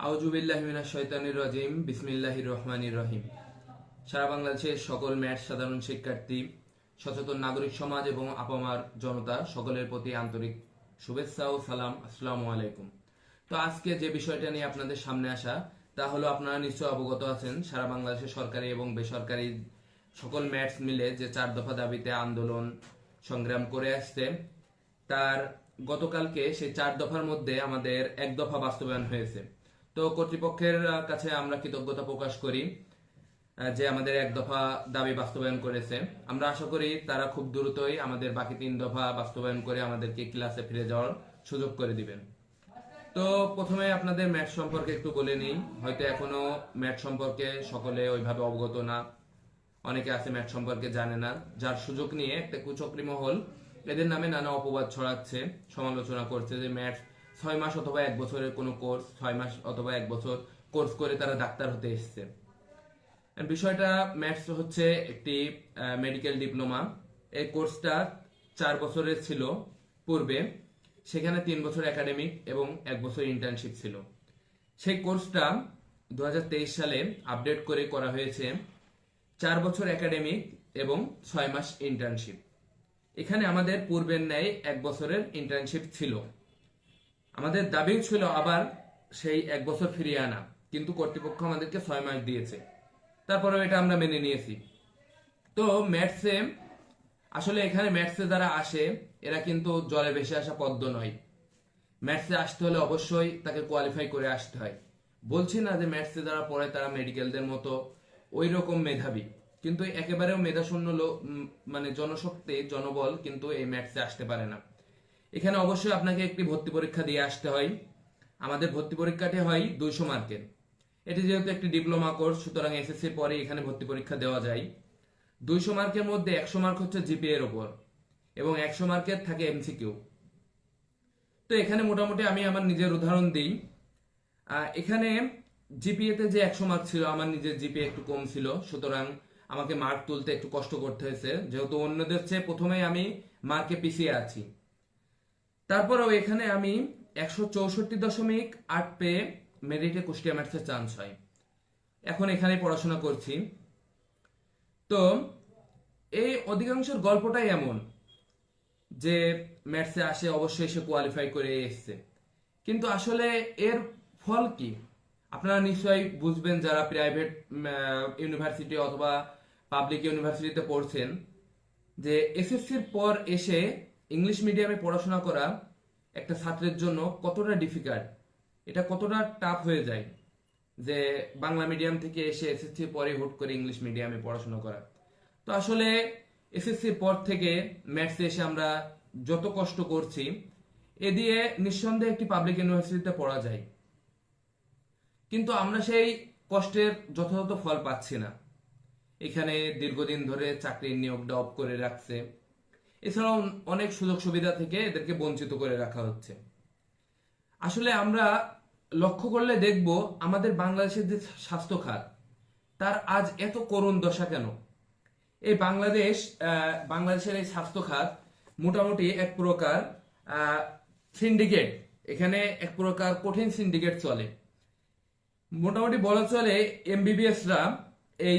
আউযুবিল্লাহি মিনাশ শাইতানির রাজিম বিসমিল্লাহির রহমানির রহিম। সারা বাংলাদেশের সকল ম্যাথ সাধারণ শিক্ষার্থী, সচেতন নাগরিক সমাজ এবং আপামার জনতা সকলের প্রতি আন্তরিক শুভেচ্ছা ও সালাম। আসসালামু আলাইকুম। তো আজকে যে বিষয়টা নিয়ে আপনাদের সামনে আসা তা হলো, আপনারা নিশ্চয় অবগত আছেন সারা বাংলাদেশের সরকারি এবং বেসরকারি সকল ম্যাথস মিলে যে 4 দফা দাবিতে আন্দোলন সংগ্রাম করে আসছে, তার গতকালকে সেই 4 দফার মধ্যে আমাদের এক দফা বাস্তবায়ন হয়েছে। তো কর্তৃপক্ষের কাছে আমরা কৃতজ্ঞতা প্রকাশ করি যে আমাদের এক দফা দাবি বাস্তবায়ন করেছে। আমরা আশা করি তারা খুব দ্রুতই আমাদের বাকি 3 দফা বাস্তবায়ন করে আমাদেরকে ক্লাসে ফিরে যাওয়ার সুযোগ করে দিবেন। তো প্রথমে আপনাদের ম্যাথ সম্পর্কে একটু বলে নিই। হয়তো এখনো ম্যাথ সম্পর্কে সকলে ওইভাবে অবগত না, অনেকে আছে ম্যাথ সম্পর্কে জানে না, যার সুযোগ নিয়ে একটা কুচক্রী মহল এদের নামে নানা অপবাদ ছড়াচ্ছে, সমালোচনা করছে যে ম্যাথ 6 মাস অথবা 1 বছরের কোনো কোর্স, 6 মাস অথবা 1 বছর কোর্স করে তারা ডাক্তার হতে এসেছে। বিষয়টা, ম্যাথস হচ্ছে একটি মেডিকেল ডিপ্লোমা। এই কোর্সটা 4 বছরের ছিল পূর্বে, সেখানে 3 বছর একাডেমিক এবং 1 বছর ইন্টার্নশিপ ছিল। সেই কোর্সটা 2023 সালে আপডেট করে করা হয়েছে 4 বছর একাডেমিক এবং 6 মাস ইন্টার্নশিপ। এখানে আমাদের পূর্বের ন্যায় 1 বছরের ইন্টার্নশিপ ছিল। আমাদের দাবিও ছিল আবার সেই 1 বছর ফিরিয়ে আনা, কিন্তু কর্তৃপক্ষ আমাদেরকে 6 মাস দিয়েছে। তারপরেও এটা আমরা মেনে নিয়েছি। তো ম্যাথসে আসলে এখানে ম্যাথসে যারা আসে এরা কিন্তু জলে ভেসে আসা পদ্ম নয়। ম্যাথসে আসতে হলে অবশ্যই তাকে কোয়ালিফাই করে আসতে হয়। বলছি না যে ম্যাথসে যারা পড়ে তারা মেডিকেলদের মতো ওই রকম মেধাবী, কিন্তু একেবারেও মেধাশূন্য মানে জনশক্তি জনবল কিন্তু এই ম্যাথসে আসতে পারে না। এখানে অবশ্যই আপনাকে একটি ভর্তি পরীক্ষা দিয়ে আসতে হয়। আমাদের ভর্তি পরীক্ষাটি হয় 200 মার্কের। এটি যেহেতু একটি ডিপ্লোমা কোর্স, সুতরাং এসএসসির পরে এখানে ভর্তি পরীক্ষা দেওয়া যায়। 200 মার্কের মধ্যে 100 মার্ক হচ্ছে জিপিএ এর উপর এবং 100 মার্কের থাকে এমসিকিউ। তো এখানে মোটামুটি আমি আমার নিজের উদাহরণ দিই। এখানে জিপিএ তে যে 100 মার্ক ছিল, আমার নিজের জিপিএ একটু কম ছিল, সুতরাং আমাকে মার্ক তুলতে একটু কষ্ট করতে হয়েছে, যেহেতু অন্যদের চেয়ে প্রথমেই আমি মার্কে পিছিয়ে আছি। তারপরেও এখানে আমি 164.8 পেয়ে মেরিটে কুষ্টিয়া ম্যাথসে চান্স হয়। এখন এখানে পড়াশোনা করছি। তো এই অধিকাংশের গল্পটাই এমন যে ম্যাথসে আসে অবশ্যই সে কোয়ালিফাই করে এসছে, কিন্তু আসলে এর ফল কি আপনারা নিশ্চয়ই বুঝবেন যারা প্রাইভেট ইউনিভার্সিটি অথবা পাবলিক ইউনিভার্সিটিতে পড়ছেন, যে এসএসসির পর এসে ইংলিশ মিডিয়ামে পড়াশোনা করা একটা ছাত্রের জন্য কতটা ডিফিকাল্ট, এটা কতটা টাফ হয়ে যায় যে বাংলা মিডিয়াম থেকে এসে এসএসসির পরে হুট করে ইংলিশ মিডিয়ামে পড়াশোনা করা। তো আসলে এসএসসির পর থেকে ম্যাথসে এসে আমরা যত কষ্ট করছি, এ দিয়ে নিঃসন্দেহে একটি পাবলিক ইউনিভার্সিটিতে পড়া যায়, কিন্তু আমরা সেই কষ্টের যথাযথ ফল পাচ্ছি না। এখানে দীর্ঘদিন ধরে চাকরির নিয়োগটা অফ করে রাখছে, এছাড়াও অনেক সুযোগ সুবিধা থেকে এদেরকে বঞ্চিত করে রাখা হচ্ছে। আসলে আমরা লক্ষ্য করলে দেখব আমাদের বাংলাদেশের যে স্বাস্থ্য খাত, তার আজ এত করুণ দশা কেন? এই বাংলাদেশের এই স্বাস্থ্য খাত মোটামুটি এক প্রকার সিন্ডিকেট, এখানে এক প্রকার কঠিন সিন্ডিকেট চলে। মোটামুটি বলা চলে এমবিবিএসরা এই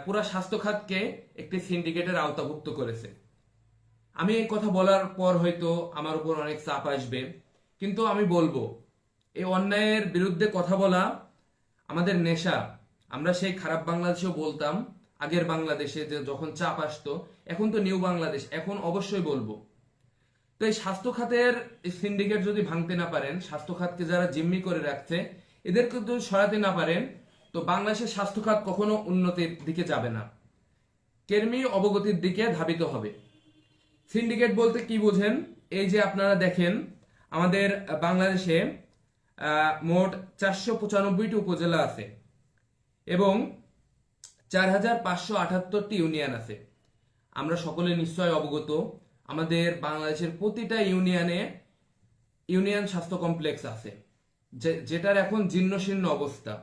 পুরা স্বাস্থ্য খাতকে একটি সিন্ডিকেটের আওতাভুক্ত করেছে। আমি এই কথা বলার পর হয়তো আমার উপর অনেক চাপ আসবে, কিন্তু আমি বলবো এই অন্যায়ের বিরুদ্ধে কথা বলা আমাদের নেশা। আমরা সেই খারাপ বাংলাদেশেও বলতাম আগের বাংলাদেশে, যে যখন চাপ আসতো, এখন তো নিউ বাংলাদেশ, এখন অবশ্যই বলবো। তো এই স্বাস্থ্য খাতের সিন্ডিকেট যদি ভাঙতে না পারেন, স্বাস্থ্য খাতকে যারা জিম্মি করে রাখছে এদেরকে যদি সরাতে না পারেন, তো বাংলাদেশের স্বাস্থ্য খাত কখনো উন্নতির দিকে যাবে না, কেরমি অবগতির দিকে ধাবিত হবে। সিন্ডিকেট বলতে কি বোঝেন? এই যে আপনারা দেখেন আমাদের বাংলাদেশে মোট 495টি উপজেলা আছে এবং 4578টি ইউনিয়ন আছে। আমরা সকলে নিশ্চয় অবগত আমাদের বাংলাদেশের প্রতিটা ইউনিয়নে ইউনিয়ন স্বাস্থ্য কমপ্লেক্স আছে, যেটার এখন জীর্ণশীর্ণ অবস্থা,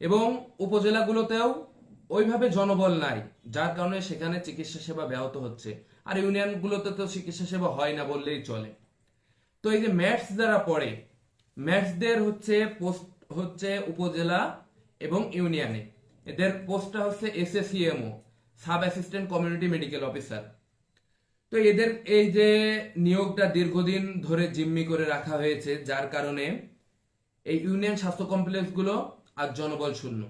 এবং উপজেলাগুলোতেও ওইভাবে জনবল নাই, যার কারণে সেখানে চিকিৎসা সেবা ব্যাহত হচ্ছে। আর ইউনিয়নগুলোতে তো চিকিৎসা সেবা হয় না বললেই চলে। তো এই যে ম্যাথস যারা পড়ে, ম্যাথসদের হচ্ছে পোস্ট হচ্ছে উপজেলা এবং ইউনিয়নে। এদের পোস্টটা হচ্ছে SACMO, sub assistant community medical officer. তো এদের এই যে নিয়োগটা দীর্ঘদিন ধরে জিম্মি করে রাখা হয়েছে, যার কারণে এই ইউনিয়ন স্বাস্থ্য কমপ্লেক্সগুলো আজ জনবল শূন্য।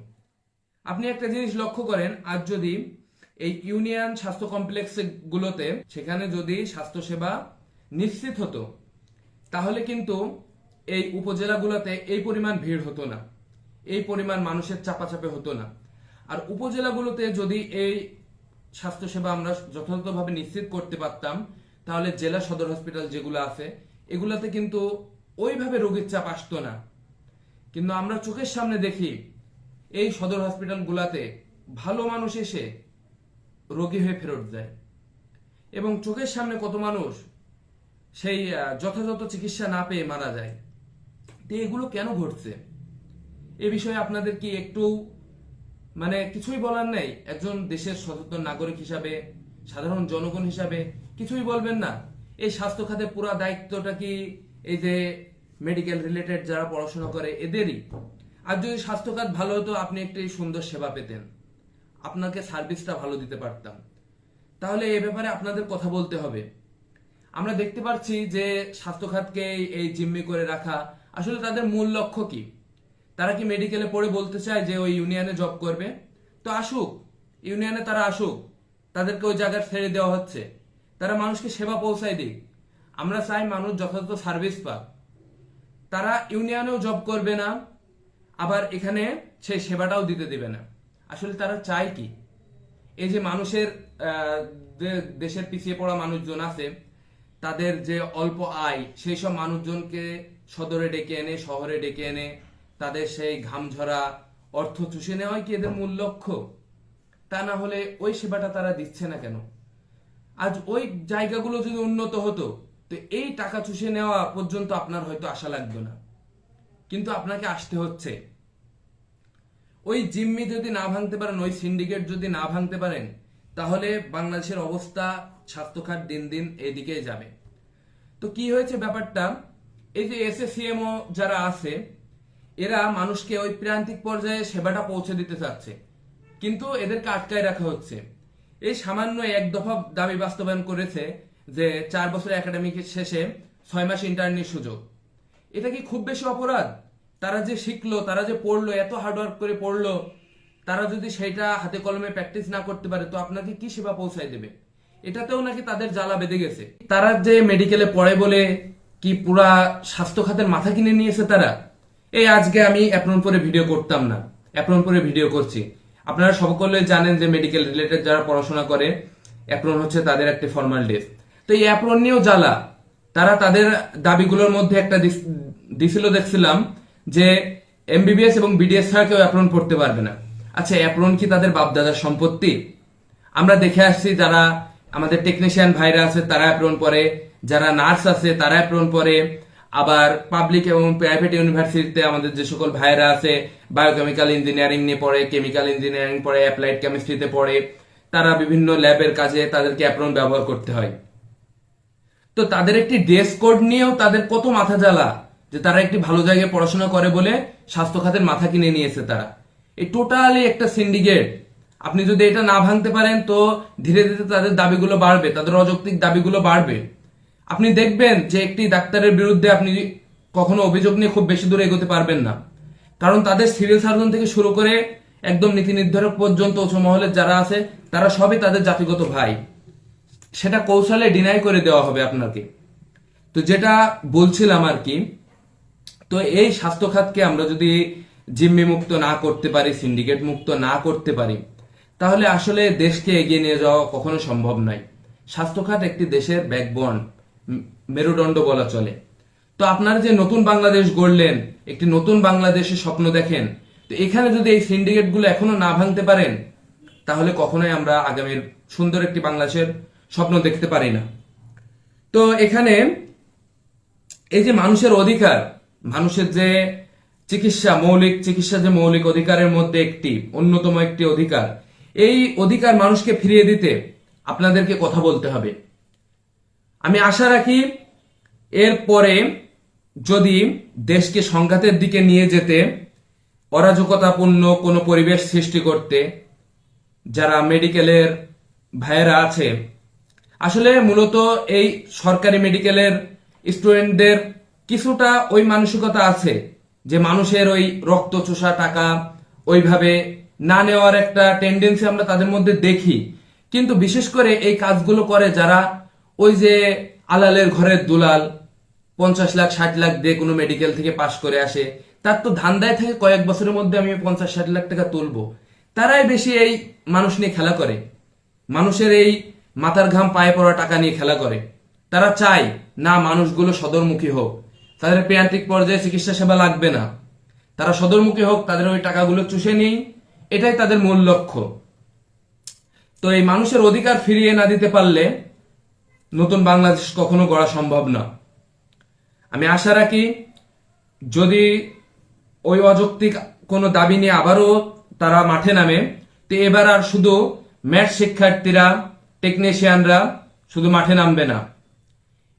আপনি একটা জিনিস লক্ষ্য করেন, আজ যদি এই ইউনিয়ন স্বাস্থ্য কমপ্লেক্স গুলোতে সেখানে যদি স্বাস্থ্যসেবা নিশ্চিত হতো, তাহলে কিন্তু এই উপজেলাগুলোতে এই পরিমাণ ভিড় হতো না, এই পরিমাণ মানুষের চাপাচাপে হতো না। আর উপজেলাগুলোতে যদি এই স্বাস্থ্যসেবা আমরা যথাযথভাবে নিশ্চিত করতে পারতাম, তাহলে জেলা সদর হসপিটাল যেগুলো আছে এগুলাতে কিন্তু ওইভাবে রোগীর চাপ আসতো না। কিন্তু আমরা চোখের সামনে দেখি এই সদর হসপিটাল গুলাতে ভালো মানুষ এসে রোগী হয়ে ফেরত যায়, এবং চোখের সামনে কত মানুষ সেই যথাযথ চিকিৎসা না পেয়ে মারা যায়। তো এগুলো কেন ঘটছে, এ বিষয়ে আপনাদের কি একটু কিছুই বলার নেই? একজন দেশের সচেতন নাগরিক হিসাবে, সাধারণ জনগণ হিসাবে কিছুই বলবেন না? এই স্বাস্থ্য খাতে পুরো দায়িত্বটা কি এই যে মেডিকেল রিলেটেড যারা পড়াশোনা করে এদেরই? আর যদি স্বাস্থ্য খাত ভালো হতো, আপনি একটি সুন্দর সেবা পেতেন, আপনাকে সার্ভিসটা ভালো দিতে পারতাম, তাহলে এ ব্যাপারে আপনাদের কথা বলতে হবে। আমরা দেখতে পাচ্ছি যে স্বাস্থ্য খাতকে এই জিম্মি করে রাখা, আসলে তাদের মূল লক্ষ্য কি? তারা কি মেডিকেলে পড়ে বলতে চায় যে ওই ইউনিয়নে জব করবে? তো আসুক, ইউনিয়নে তারা আসুক, তাদেরকে ওই জায়গায় ছেড়ে দেওয়া হচ্ছে, তারা মানুষকে সেবা পৌঁছায় দিক। আমরা চাই মানুষ যথাযথ সার্ভিস পাক। তারা ইউনিয়নেও জব করবে না, আবার এখানে সেই সেবাটাও দিতে দেবে না। আসলে তারা চায় কি? এই যে মানুষের দেশের পিছিয়ে পড়া মানুষজন আছে, তাদের যে অল্প আয়, সেই সব মানুষজনকে সদরে ডেকে এনে, শহরে ডেকে এনে তাদের সেই ঘামঝরা অর্থ চুষে নেওয়াই কি এদের মূল লক্ষ্য? তা না হলে ওই সেবাটা তারা দিচ্ছে না কেন? আজ ওই জায়গাগুলো যদি উন্নত হতো, তো এই টাকা চুষে নেওয়া পর্যন্ত আপনার হয়তো আশা লাগবে না, কিন্তু আপনাকে আসতে হচ্ছে। ওই জিম্মি যদি না ভাঙতে পারেন, ওই সিন্ডিকেট যদি না ভাঙতে পারেন, তাহলে বাংলাদেশের অবস্থা, স্বাস্থ্যখাত দিন দিন এদিকেই যাবে। তো কি হয়েছে ব্যাপারটা, এই যে SACMO যারা আছে, এরা মানুষকে ওই প্রান্তিক পর্যায়ে সেবাটা পৌঁছে দিতে চাচ্ছে, কিন্তু এদেরকে আটকায় রাখা হচ্ছে। এই সামান্য এক দফা দাবি বাস্তবায়ন করেছে যে 4 বছর একাডেমিক শেষে 6 মাস ইন্টার্নির সুযোগ। এটা কি খুব বেশি অপরাধ? তারা যে শিখলো, তারা যে পড়লো, এত হার্ডওয়ার্ক করে পড়লো, তারা যদি সেটা হাতে কলমে প্র্যাকটিস না করতে পারে, তো আপনাকে কি সেবা পৌঁছায় দেবে? এটাতেও নাকি তাদের জ্বালা বেঁধে গেছে। তারা যে মেডিকেলে পড়ে বলে কি পুরা স্বাস্থ্য খাতের মাথা কিনে নিয়েছে তারা? এই আজকে আমি অ্যাপ্রন পরে ভিডিও করতাম না, অ্যাপ্রন পরে ভিডিও করছি। আপনারা সকলে জানেন যে মেডিকেল রিলেটেড যারা পড়াশোনা করে, অ্যাপ্রন হচ্ছে তাদের একটি ফর্মাল ড্রেস। তো এই অ্যাপ্রন নিয়েও জ্বালা। তারা তাদের দাবিগুলোর মধ্যে একটা দিছিল, দেখছিলাম যে MBBS এবং BDS ছাড়া কেউ অ্যাপ্রন পড়তে পারবে না। আচ্ছা, অ্যাপ্রন কি তাদের বাপদাদার সম্পত্তি? আমরা দেখে আসছি যারা আমাদের টেকনিশিয়ান ভাইরা আছে তারা অ্যাপ্রন পরে, যারা নার্স আছে তারা অ্যাপ্রন পরে, আবার পাবলিক এবং প্রাইভেট ইউনিভার্সিটিতে আমাদের যে সকল ভাইরা আছে বায়োকেমিক্যাল ইঞ্জিনিয়ারিং নিয়ে পড়ে, কেমিক্যাল ইঞ্জিনিয়ারিং পড়ে, অ্যাপ্লাইড কেমিস্ট্রিতে পড়ে, তারা বিভিন্ন ল্যাবের কাজে তাদেরকে অ্যাপ্রন ব্যবহার করতে হয়। তো তাদের একটি ড্রেস কোড নিয়েও তাদের কত মাথা জ্বালা, যে তারা একটি ভালো জায়গায় পড়াশোনা করে বলে স্বাস্থ্য খাতের মাথা কিনে নিয়েছে তারা। এই টোটালি একটা সিন্ডিকেট। আপনি যদি এটা না ভাঙতে পারেন, তো ধীরে ধীরে তাদের দাবিগুলো বাড়বে, তাদের অযৌক্তিক দাবিগুলো বাড়বে। আপনি দেখবেন যে একটি ডাক্তারের বিরুদ্ধে আপনি কখনো অভিযোগ নিয়ে খুব বেশি দূরে এগোতে পারবেন না, কারণ তাদের সিভিল সার্জন থেকে শুরু করে একদম নীতি নির্ধারক পর্যন্ত উঁচু মহলের যারা আছে, তারা সবই তাদের জাতিগত ভাই। সেটা কৌশলে ডিনাই করে দেওয়া হবে আপনাকে। তো যেটা বলছিলাম আর কি, তো এই স্বাস্থ্য খাতকে আমরা যদি জিম্মি মুক্ত না করতে পারি, সিন্ডিকেট মুক্ত না করতে পারি, তাহলে আসলে দেশকে এগিয়ে নিয়ে যাওয়া কখনো সম্ভব নয়। স্বাস্থ্য খাত একটি দেশের ব্যাকবোন, মেরুদণ্ড বলা চলে। তো আপনারা যে নতুন বাংলাদেশ গড়লেন, একটি নতুন বাংলাদেশের স্বপ্ন দেখেন, তো এখানে যদি এই সিন্ডিকেট গুলো এখনো না ভাঙতে পারেন, তাহলে কখনোই আমরা আগামীর সুন্দর একটি বাংলাদেশের স্বপ্ন দেখতে পারি না। তো এখানে এই যে মানুষের অধিকার, মানুষের যে চিকিৎসা, মৌলিক চিকিৎসা যে মৌলিক অধিকারের মধ্যে একটি অন্যতম একটি অধিকার, এই অধিকার মানুষকে ফিরিয়ে দিতে আপনাদেরকে কথা বলতে হবে। আমি আশা রাখি এরপরে যদি দেশকে সংঘাতের দিকে নিয়ে যেতে অরাজকতাপূর্ণ কোনো পরিবেশ সৃষ্টি করতে যারা মেডিকেলের ভাইয়েরা আছে, আসলে মূলত এই সরকারি মেডিকেলের স্টুডেন্টদের কিছুটা ওই মানসিকতা আছে যে মানুষের ওই রক্ত চোষা টাকা ওইভাবে না নেওয়ার একটা টেন্ডেন্সি আমরা তাদের মধ্যে দেখি। কিন্তু বিশেষ করে এই কাজগুলো করে যারা ওই যে আলালের ঘরের দুলাল, 50 লাখ 60 লাখ দিয়ে কোনো মেডিকেল থেকে পাশ করে আসে, তার তো ধান্দায় থেকে কয়েক বছরের মধ্যে আমি 50-60 লাখ টাকা তুলবো, তারাই বেশি এই মানুষ নিয়ে খেলা করে, মানুষের এই মাথার ঘাম পায়ে পড়া টাকা নিয়ে খেলা করে। তারা চায় না মানুষগুলো সদরমুখী হোক, তাদের প্রান্তিক পর্যায়ে চিকিৎসা সেবা লাগবে না, তারা সদরমুখী হোক, তাদের ওই টাকাগুলো চুষে নেই, এটাই তাদের মূল লক্ষ্য। তো এই মানুষের অধিকার ফিরিয়ে না দিতে পারলে নতুন বাংলাদেশ কখনো গড়া সম্ভব না। আমি আশা রাখি যদি ওই অযৌক্তিক কোনো দাবি নিয়ে আবারও তারা মাঠে নামে, তো এবার আর শুধু ম্যাথ শিক্ষার্থীরা, টেকনিশিয়ানরা শুধু মাঠে নামবে না,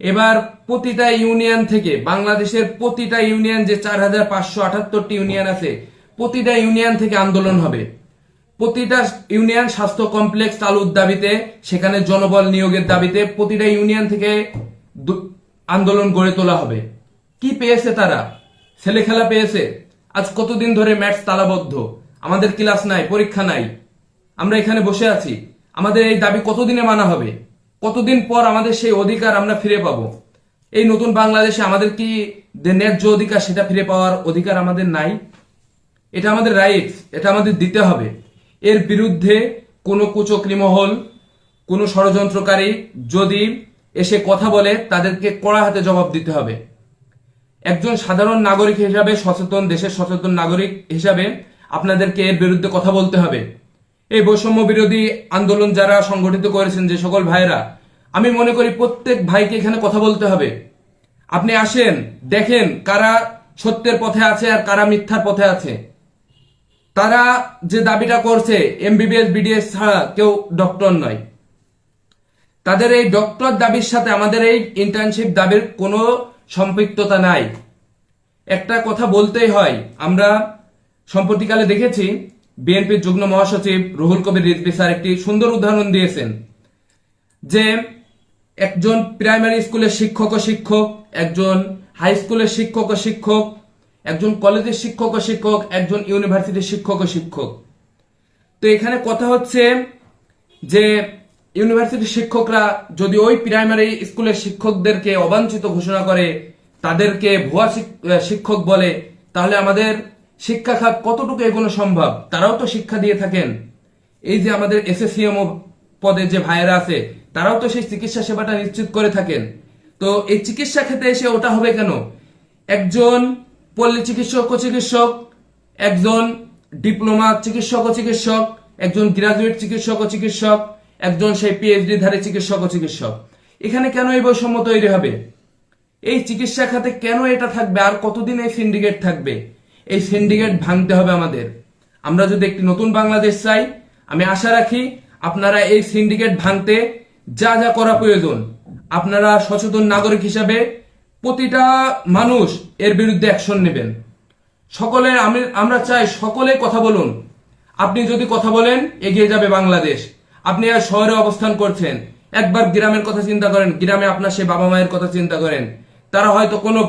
এবার প্রতিটা ইউনিয়ন থেকে, বাংলাদেশের প্রতিটা ইউনিয়ন যে 4578টি ইউনিয়ন আছে, প্রতিটা ইউনিয়ন থেকে আন্দোলন হবে। প্রতিটা ইউনিয়ন স্বাস্থ্য কমপ্লেক্স চালুর দাবিতে, সেখানে জনবল নিয়োগের দাবিতে প্রতিটা ইউনিয়ন থেকে আন্দোলন গড়ে তোলা হবে। কি পেয়েছে তারা? ছেলে খেলা পেয়েছে। আজ কতদিন ধরে ম্যাথস তালাবদ্ধ, আমাদের ক্লাস নাই, পরীক্ষা নাই, আমরা এখানে বসে আছি। আমাদের এই দাবি কতদিনে মানা হবে? কতদিন পর আমাদের সেই অধিকার আমরা ফিরে পাবো? এই নতুন বাংলাদেশে আমাদের কি ন্যায্য অধিকার, সেটা ফিরে পাওয়ার অধিকার আমাদের নাই? এটা আমাদের রাইটস, এটা আমাদের দিতে হবে। এর বিরুদ্ধে কোনো কুচক্রী মহল, কোনো ষড়যন্ত্রকারী যদি এসে কথা বলে, তাদেরকে কড়া হাতে জবাব দিতে হবে। একজন সাধারণ নাগরিক হিসাবে, সচেতন দেশের সচেতন নাগরিক হিসাবে আপনাদেরকে এর বিরুদ্ধে কথা বলতে হবে। এই বৈষম্য বিরোধী আন্দোলন যারা সংগঠিত করেছেন, যে সকল ভাইরা, আমি মনে করি প্রত্যেক ভাইকে এখানে কথা বলতে হবে। আপনি আসেন, দেখেন কারা সত্যের পথে আছে আর কারা মিথ্যার পথে আছে। তারা যে দাবিটা করছে, এমবিবিএস বিডিএস ছাড়া কেউ ডক্টর নয়, তাদের এই ডক্টর দাবির সাথে আমাদের এই ইন্টার্নশিপ দাবির কোনো সম্পৃক্ততা নাই। একটা কথা বলতেই হয়, আমরা সম্প্রতিকালে দেখেছি বিএনপির যুগ্ম মহাসচিব রুহুল কবির রিজভী স্যার একটি সুন্দর উদাহরণ দিয়েছেন যে একজন প্রাইমারি স্কুলের শিক্ষক ও শিক্ষক, একজন হাই স্কুলের শিক্ষক ও শিক্ষক, একজন কলেজের শিক্ষক ও শিক্ষক, একজন ইউনিভার্সিটির শিক্ষক ও শিক্ষক। তো এখানে কথা হচ্ছে যে ইউনিভার্সিটির শিক্ষকরা যদি ওই প্রাইমারি স্কুলের শিক্ষকদেরকে অবাঞ্ছিত ঘোষণা করে, তাদেরকে ভুয়া শিক্ষক বলে, তাহলে আমাদের শিক্ষা খাত কতটুকু এগোনো সম্ভব? তারাও তো শিক্ষা দিয়ে থাকেন। এই যে আমাদের এসএসসিএমও পদে যে ভাইয়েরা আছে, তারাও তো সেই চিকিৎসা সেবাটা নিশ্চিত করে থাকেন। তো এই চিকিৎসা ক্ষেত্রে এসে ওটা হবে কেন? একজন পল্লী চিকিৎসক ও চিকিৎসক, একজন ডিপ্লোমা চিকিৎসক ও চিকিৎসক, একজন গ্রাজুয়েট চিকিৎসক ও চিকিৎসক, একজন সেই পিএইচডি ধারী চিকিৎসক ও চিকিৎসক, এখানে কেন এই বৈষম্য তৈরি হবে? এই চিকিৎসা খাতে কেন এটা থাকবে? আর কতদিন এই সিন্ডিকেট থাকবে? এই সিন্ডিকেট ভাঙতে হবে আমাদের। আমরা যদি একটি নতুন বাংলাদেশ চাই, আমি আশা রাখি আপনারা এই সিন্ডিকেট ভাঙতে যা যা করা প্রয়োজন, আপনারা সচেতন নাগরিক হিসাবে প্রতিটা মানুষ এর বিরুদ্ধে অ্যাকশন নেবেন। সকলে আমরা চাই সকলে কথা বলুন। আপনি যদি কথা বলেন, এগিয়ে যাবে বাংলাদেশ। আপনি আর শহরে অবস্থান করছেন, একবার গ্রামের কথা চিন্তা করেন, গ্রামে আপনার সে বাবা মায়ের কথা চিন্তা করেন, তারা হয়তো কোনো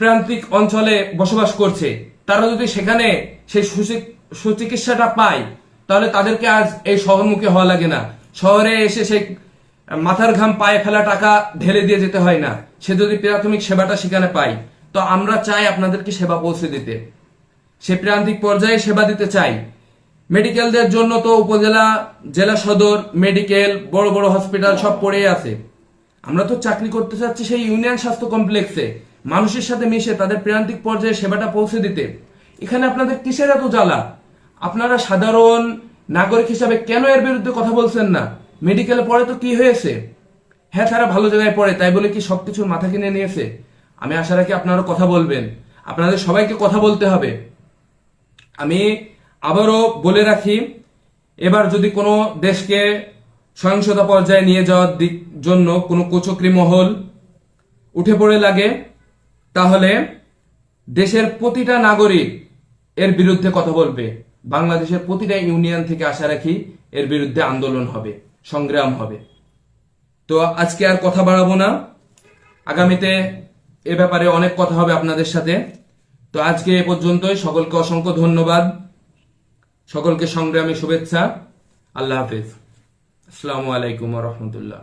প্রান্তিক অঞ্চলে বসবাস করছে, তারা যদি সেখানে সেই সুচিকিৎসাটা পায়, তাহলে তাদেরকে আজ এই শহরমুখী হওয়া লাগে না। শহরে এসে সেই মাথার ঘাম পায়ে ফেলা টাকা ঢেলে দিয়ে যেতে হয় না। সে যদি প্রাথমিক সেবাটা সেখানে পায়, তো আমরা চাই আপনাদেরকে সেবা পৌঁছে দিতে, সে প্রান্তিক পর্যায়ে সেবা দিতে চাই। মেডিকেলদের জন্য তো উপজেলা, জেলা সদর, মেডিকেল, বড় বড় হসপিটাল সব পড়েই আছে। আমরা তো চাকরি করতে চাচ্ছি সেই ইউনিয়ন স্বাস্থ্য কমপ্লেক্সে, মানুষের সাথে মিশে তাদের প্রান্তিক পর্যায়ে সেবাটা পৌঁছে দিতে। এখানে আপনাদের কিসের এত জ্বালা? আপনারা সাধারণ নাগরিক হিসাবে কেন এর বিরুদ্ধে কথা বলছেন না? মেডিকেলে পড়ে তো কি হয়েছে? হ্যাঁ, তারা ভালো জায়গায় পড়ে, তাই বলে কি সবকিছুর মাথা কিনে নিয়েছে? আমি আশা রাখি আপনারা কথা বলবেন, আপনাদের সবাইকে কথা বলতে হবে। আমি আবারও বলে রাখি, এবার যদি কোনো দেশকে সহিংসতা পর্যায়ে নিয়ে যাওয়ার জন্য কোনো কুচক্রী মহল উঠে পড়ে লাগে, তাহলে দেশের প্রতিটা নাগরিক এর বিরুদ্ধে কথা বলবে। বাংলাদেশের প্রতিটা ইউনিয়ন থেকে আশা রাখি এর বিরুদ্ধে আন্দোলন হবে, সংগ্রাম হবে। তো আজকে আর কথা বাড়াবো না, আগামীতে এ ব্যাপারে অনেক কথা হবে আপনাদের সাথে। তো আজকে এ পর্যন্তই। সকলকে অসংখ্য ধন্যবাদ, সকলকে সংগ্রামী শুভেচ্ছা। আল্লাহ হাফেজ। আসসালামু আলাইকুম ওয়া রাহমাতুল্লাহ।